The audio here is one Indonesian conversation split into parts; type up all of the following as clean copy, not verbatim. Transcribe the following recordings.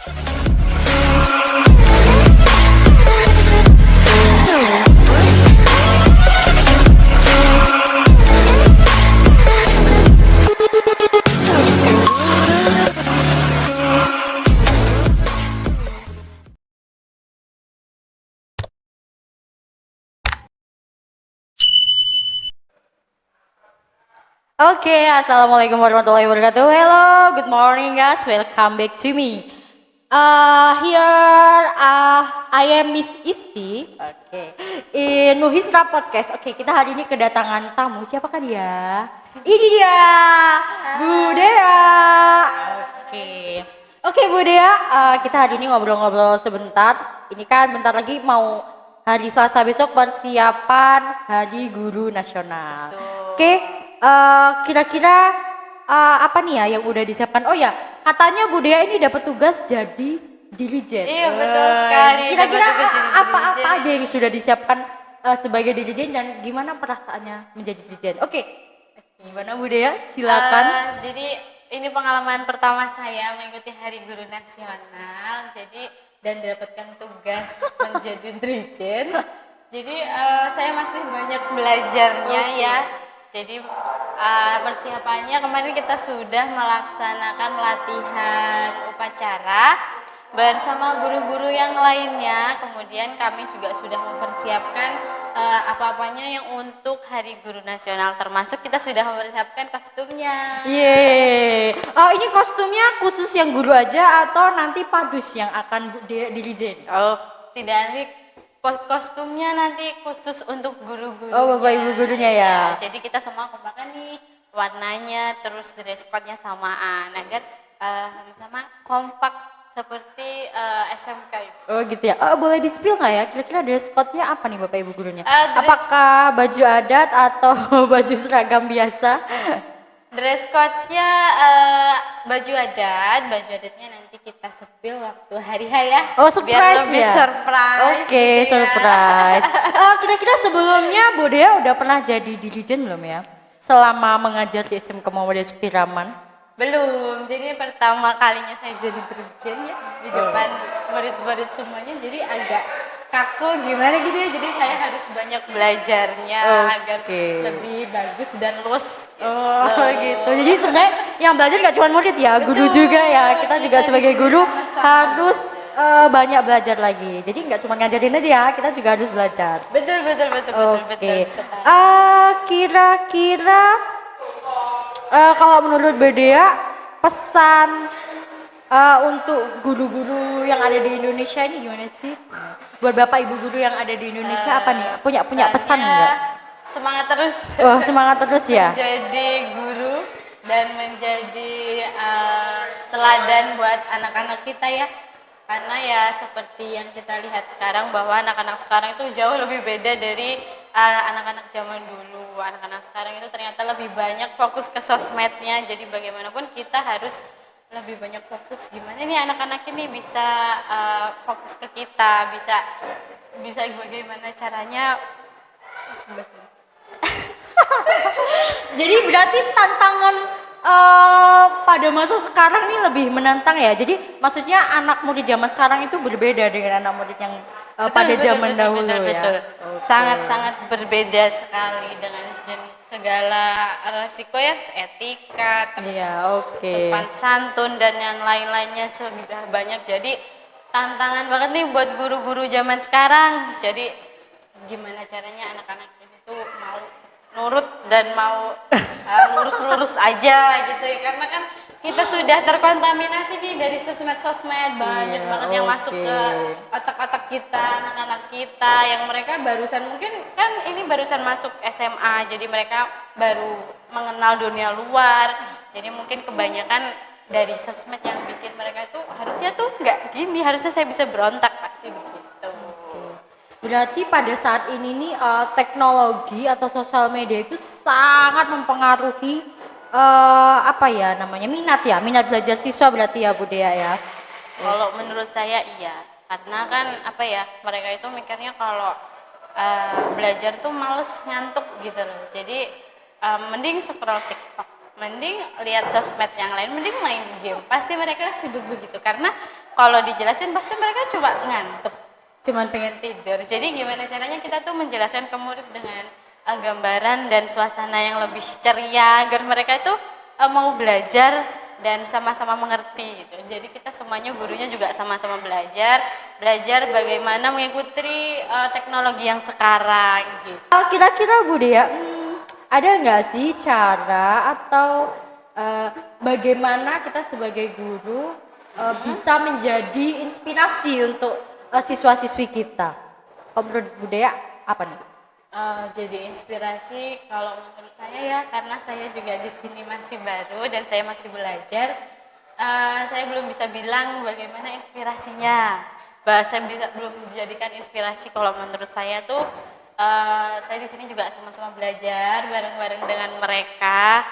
Oke, assalamualaikum warahmatullahi wabarakatuh. Hello, good morning guys. Welcome back to me. Here I am Miss Isti. Oke, in Nuhisra Podcast. Oke, kita hari ini kedatangan tamu. Siapakah dia? Ini dia, Bu Dea. Oke, Bu Dea. Kita hari ini ngobrol-ngobrol sebentar. Ini kan bentar lagi mau hari Selasa besok persiapan Hari Guru Nasional. Oke. Kira-kira apa nih ya yang udah disiapkan? Oh ya, katanya Bu Dea ini dapat tugas jadi dirijen. Iya betul sekali. Kira-kira apa aja yang sudah disiapkan sebagai dirijen dan gimana perasaannya menjadi dirijen? Oke, gimana Bu Dea? Silakan. Jadi ini pengalaman pertama saya mengikuti Hari Guru Nasional. Jadi dan dapatkan tugas menjadi dirijen. Jadi saya masih banyak belajarnya ya. Jadi persiapannya kemarin kita sudah melaksanakan latihan upacara bersama guru-guru yang lainnya. Kemudian kami juga sudah mempersiapkan apa-apanya yang untuk Hari Guru Nasional, termasuk kita sudah mempersiapkan kostumnya. Yeay. Ini kostumnya khusus yang guru aja atau nanti padus yang akan dirijen? Oh, tidak, nanti kostumnya nanti khusus untuk guru-gurunya. Oh, Bapak Ibu gurunya ya. Jadi kita semua kompakan nih warnanya, terus dress code-nya samaan agar sama kompak seperti SMK itu. Oh gitu ya. Boleh di-spill nggak ya? Kira-kira dress code-nya apa nih Bapak Ibu gurunya? Apakah baju adat atau baju seragam biasa? Dress code-nya baju adatnya nanti kita sepil waktu hari H ya. Oh, surprise biar lebih ya? surprise. Oke, gitu surprise. Kira-kira sebelumnya Bu Dea udah pernah jadi dirijen belum ya? Selama mengajar di SMK Muhammadiyah Supiraman? Belum, jadi pertama kalinya saya jadi dirijen ya di depan murid-murid semuanya, jadi agak kaku gimana gitu ya, jadi saya harus banyak belajarnya agar lebih bagus dan luas gitu. Oh gitu, jadi sebenarnya yang belajar gak cuma murid ya, guru juga ya, kita juga sebagai guru harus banyak belajar lagi, jadi nggak cuma ngajarin aja ya, kita juga harus belajar. Betul. Kira-kira kalau menurut Bu Dea pesan untuk guru-guru yang ada di Indonesia ini gimana sih? Buat Bapak Ibu guru yang ada di Indonesia apa nih? Punya pesan nggak? Semangat terus. Oh, semangat terus ya. Menjadi guru dan menjadi teladan buat anak-anak kita ya. Karena ya seperti yang kita lihat sekarang bahwa anak-anak sekarang itu jauh lebih beda dari anak-anak zaman dulu. Anak-anak sekarang itu ternyata lebih banyak fokus ke sosmednya. Jadi bagaimanapun kita harus lebih banyak fokus gimana nih anak-anak ini bisa fokus ke kita, bisa bagaimana caranya. Jadi berarti tantangan pada masa sekarang ini lebih menantang ya. Jadi maksudnya anak murid zaman sekarang itu berbeda dengan anak murid yang pada zaman dahulu ya. Betul. Sangat-sangat berbeda sekali dengan segala resiko ya, etika, terus sopan santun dan yang lain-lainnya sudah banyak. Jadi tantangan banget nih buat guru-guru zaman sekarang. Jadi gimana caranya anak-anak itu mau nurut dan mau lurus-lurus aja gitu ya, karena kan kita sudah terkontaminasi nih dari sosmed banyak banget yang masuk ke otak-otak kita, anak-anak kita yang mereka barusan mungkin kan ini barusan masuk SMA, jadi mereka baru mengenal dunia luar, jadi mungkin kebanyakan dari sosmed yang bikin mereka itu harusnya tuh nggak gini, harusnya saya bisa berontak, pasti begitu. Berarti pada saat ini nih teknologi atau sosial media itu sangat mempengaruhi minat belajar siswa berarti ya Bu Dea ya. Kalau menurut saya iya, karena kan mereka itu mikirnya kalau belajar tuh males, ngantuk gitu loh. Jadi mending scroll TikTok. mending lihat sosmed yang lain, mending main game. Pasti mereka sibuk begitu, karena kalau dijelasin pasti mereka coba ngantuk, cuman pengen tidur. Jadi gimana caranya kita tuh menjelaskan ke murid dengan gambaran dan suasana yang lebih ceria agar mereka itu mau belajar dan sama-sama mengerti gitu. Jadi kita semuanya, gurunya juga sama-sama belajar bagaimana mengikuti teknologi yang sekarang gitu. Kira-kira Bu Dea, ada nggak sih cara atau bagaimana kita sebagai guru bisa menjadi inspirasi untuk siswa-siswi kita? Kalau menurut Bu Dea apa nih? Jadi inspirasi kalau menurut saya ya, karena saya juga di sini masih baru dan saya masih belajar, saya belum bisa bilang bagaimana inspirasinya. Saya belum dijadikan inspirasi. Kalau menurut saya tuh saya di sini juga sama-sama belajar bareng-bareng dengan mereka.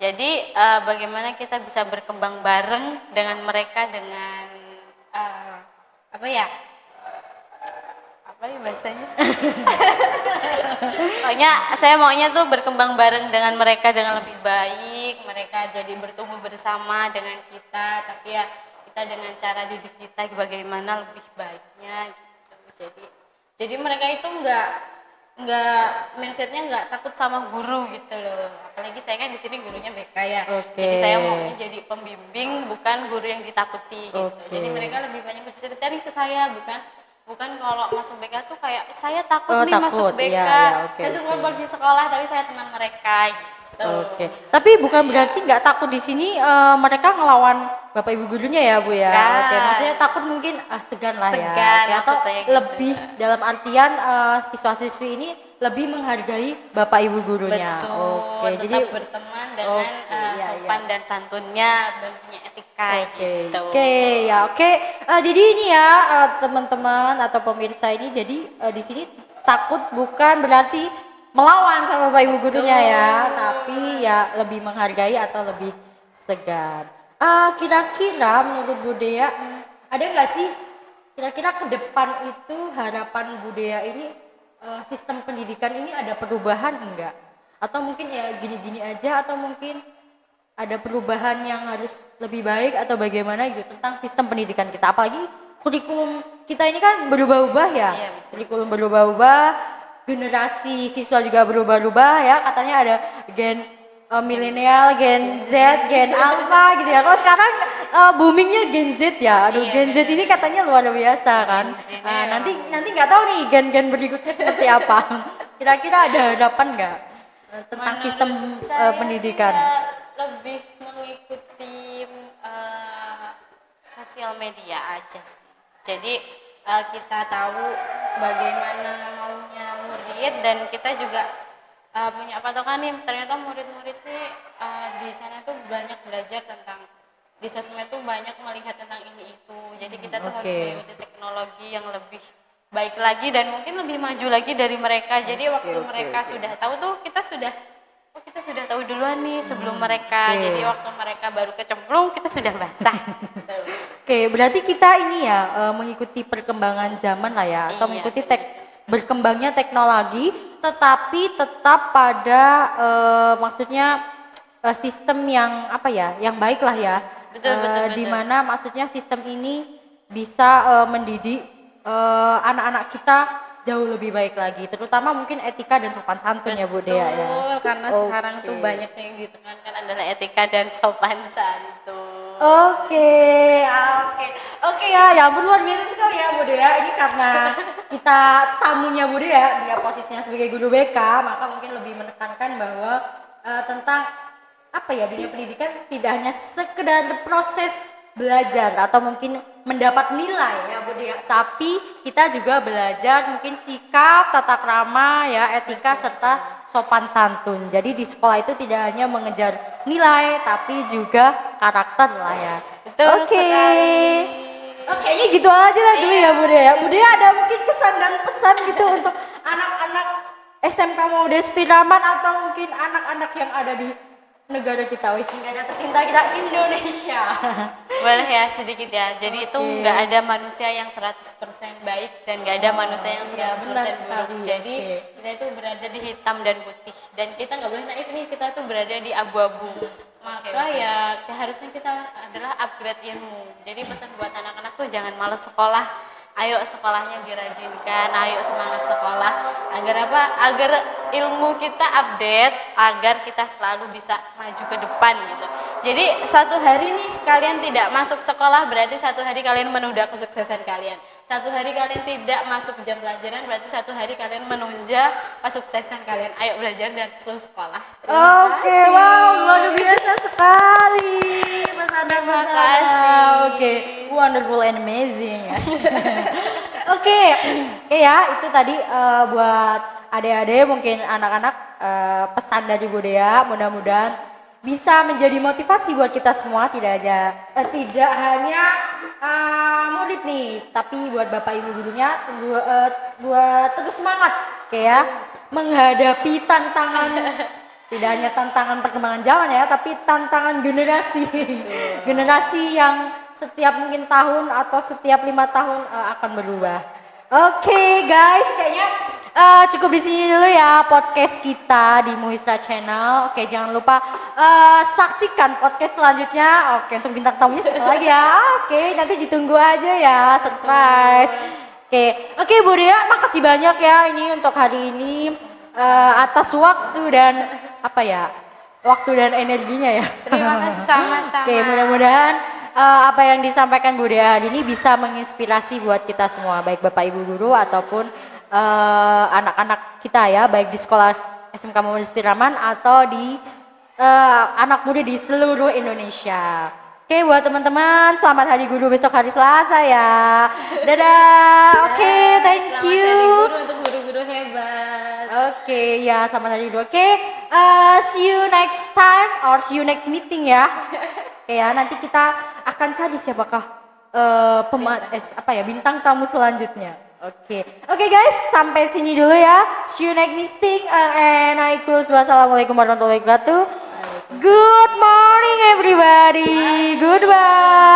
Jadi bagaimana kita bisa berkembang bareng dengan mereka dengan apa ya bahasanya? Pokoknya saya maunya tuh berkembang bareng dengan mereka dengan lebih baik, mereka jadi bertumbuh bersama dengan kita, tapi ya kita dengan cara didik kita bagaimana lebih baiknya gitu. Jadi mereka itu nggak mindsetnya nggak takut sama guru gitu loh. Apalagi saya kan di sini gurunya BK ya. Jadi saya maunya jadi pembimbing, bukan guru yang ditakuti gitu. Jadi mereka lebih banyak bercerita nih ke saya, bukan kalau masuk BK tuh kayak saya takut masuk BK. Saya tuh bukan polisi sekolah, tapi saya teman mereka gitu. Tapi bukan berarti nggak takut di sini mereka ngelawan Bapak Ibu gurunya ya Bu ya. Maksudnya takut mungkin segan lah ya. Atau lebih gitu. Dalam artian siswa-siswi ini lebih menghargai Bapak Ibu gurunya. Betul. Jadi berteman dengan sopan dan santunnya dan punya etika gitu. Jadi ini ya teman-teman atau pemirsa ini, jadi di sini takut bukan berarti melawan sama Bapak Ibu gurunya ya, tapi ya lebih menghargai atau lebih segan. Kira-kira menurut Bu Dea ada nggak sih kira-kira ke depan itu harapan Bu Dea ini sistem pendidikan ini ada perubahan enggak? Atau mungkin ya gini-gini aja, atau mungkin ada perubahan yang harus lebih baik atau bagaimana gitu tentang sistem pendidikan kita? Apalagi kurikulum kita ini kan berubah-ubah ya. Iya, kurikulum berubah-ubah, generasi siswa juga berubah-ubah ya. Katanya ada gen milenial, gen Z, gen alpha gitu ya. Kalau sekarang boomingnya gen Z ya. Aduh, gen Z ini katanya luar biasa kan. Nanti nggak tahu nih gen-gen berikutnya seperti apa. Kira-kira ada harapan nggak tentang sistem pendidikan? Lebih mengikuti sosial media aja sih. Jadi kita tahu bagaimana maunya murid, dan kita juga punya patokan nih, ternyata murid-murid nih di sana tuh banyak belajar tentang, di sosmed tuh banyak melihat tentang ini itu. Jadi kita tuh harus mengikuti teknologi yang lebih baik lagi dan mungkin lebih maju lagi dari mereka. Jadi waktu mereka sudah tahu tuh kita sudah tahu duluan nih sebelum mereka. Jadi waktu mereka baru kecemplung kita sudah basah. Berarti kita ini ya mengikuti perkembangan zaman lah ya, atau mengikuti berkembangnya teknologi, tetapi tetap pada maksudnya sistem yang apa ya, yang baik lah ya. Betul. Dimana maksudnya sistem ini bisa mendidik anak-anak kita jauh lebih baik lagi, terutama mungkin etika dan sopan santun. Ya Bu Dea ya. Betul, karena sekarang tuh banyak yang ditekankan adalah etika dan sopan santun. Oke ya ampun, luar biasa sekali ya Bu Dea. Ini karena kita tamunya Bu Dea, dia posisinya sebagai guru BK, maka mungkin lebih menekankan bahwa tentang apa ya, dunia pendidikan tidak hanya sekedar proses belajar atau mungkin mendapat nilai ya Bu Dea, tapi kita juga belajar mungkin sikap, tata krama ya, etika serta sopan santun. Jadi di sekolah itu tidak hanya mengejar nilai tapi juga karakter lah ya. Betul sekali. Kayaknya gitu aja lah dulu ya Bu Dea. Bu Dea ada mungkin kesan dan pesan gitu untuk anak-anak SMK Maudes Piraman atau mungkin anak-anak yang ada di negara kita, wis negara tercinta kita Indonesia. Boleh ya sedikit ya. Jadi itu nggak ada manusia yang 100% baik dan nggak ada manusia yang 100% buruk. Jadi kita itu berada di hitam dan putih. Dan kita nggak boleh naif nih, kita tuh berada di abu-abu. Maka ya harusnya kita adalah upgrade ilmu. Jadi pesan buat anak-anak tuh jangan malas sekolah. Ayo sekolahnya dirajinkan, ayo semangat sekolah. Agar apa? Agar ilmu kita update, agar kita selalu bisa maju ke depan gitu. Jadi satu hari nih kalian tidak masuk sekolah berarti satu hari kalian menunda kesuksesan kalian. Satu hari kalian tidak masuk jam pelajaran berarti satu hari kalian menunda kesuksesan kalian. Ayo belajar dan selalu sekolah. Oke, wow, luar biasa sekali Terima kasih. Oke, wonderful and amazing. Oke, ya itu tadi buat adik-adik mungkin anak-anak pesan dari Bu Dea, mudah-mudahan bisa menjadi motivasi buat kita semua, tidak hanya murid nih, tapi buat Bapak Ibu gurunya buat terus semangat, oke ya, menghadapi tantangan. Tidak hanya tantangan perkembangan zaman ya, tapi tantangan generasi. Generasi yang setiap mungkin tahun atau setiap 5 tahun akan berubah. Oke, guys, kayaknya cukup di sini dulu ya podcast kita di Muisra Channel. Oke, jangan lupa saksikan podcast selanjutnya. Oke, untuk bintang tamunya satu lagi ya. Oke, nanti ditunggu aja ya, surprise. Oke, Bu Dea, makasih banyak ya ini untuk hari ini atas waktu dan waktu dan energinya ya. Terima kasih sama-sama. Oke, mudah-mudahan apa yang disampaikan Bu Dea hari ini bisa menginspirasi buat kita semua, baik Bapak Ibu guru ataupun anak-anak kita ya, baik di sekolah SMK Muhammad Lutfi Rahman atau di anak muda di seluruh Indonesia. Oke, buat teman-teman, selamat Hari Guru besok hari Selasa ya. Dadah. Oke, thank you. Selamat Hari Guru untuk guru-guru hebat. Oke, ya selamat Hari Guru. Oke, see you next time or see you next meeting ya. Oke ya, nanti kita akan cari siapakah bintang tamu selanjutnya. Oke guys, sampai sini dulu ya. See you next meeting and I close. Wassalamualaikum warahmatullahi wabarakatuh. Good morning everybody. Goodbye.